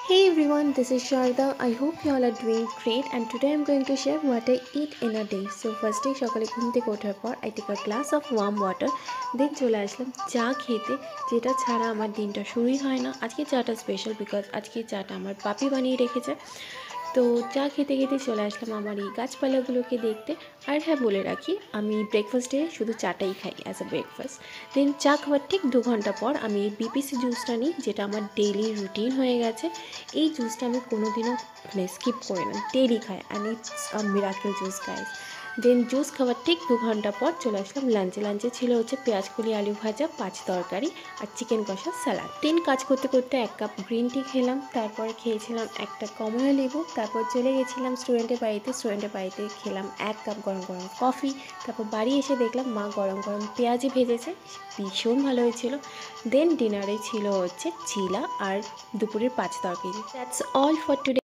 Hey everyone, this is Sharda. I hope you all are doing great and today I'm going to share what I eat in a day. So first day সকালে ঘুম থেকে ওঠার পর I take a glass of warm water, then চলে আসলাম চা খেতে, যেটা ছাড়া আমার দিনটা শুরুই হয় না। আজকে চাটা স্পেশাল বিকজ আজকে চাটা আমার পাপি বানিয়ে রেখেছে। তো চা খেতে খেতে চলে আসলাম আমার এই গাছপালাগুলোকে দেখতে। আর হ্যাঁ, বলে রাখি আমি ব্রেকফাস্টে শুধু চাটাই খাই অ্যাজ আ ব্রেকফাস্ট। দেন চা খাওয়ার ঠিক 2 ঘন্টা পর আমি বিপিসি জুসটা নিই, যেটা আমার ডেইলি রুটিন হয়ে গেছে। এই জুসটা আমি কোনোদিনও স্কিপ করি না, ডেইলি খাই and it's a miracle juice guys. Then juice খাওয়ার ঠিক 2 ঘন্টা পর চলে আসলাম লাঞ্চে ছিল হচ্ছে পেঁয়াজ কলি আলু ভাজা, 5 তরকারি আর চিকেন কষা স্যালাড। দেন কাজ করতে করতে 1 কাপ গ্রিন টি খেলাম, তারপর খেয়েছিলাম একটা কমলা লেবু, তারপর চলে গেছিলাম স্টুডেন্টের বাড়িতে খেলাম 1 কাপ গরম গরম কফি। তারপর বাড়ি এসে দেখলাম মা গরম গরম পেঁয়াজি ভেজেছে, ভীষণ ভালো হয়েছিল। দেন ডিনারে ছিল হচ্ছে চিলা আর দুপুরের 5 তরকারি। That's all for today.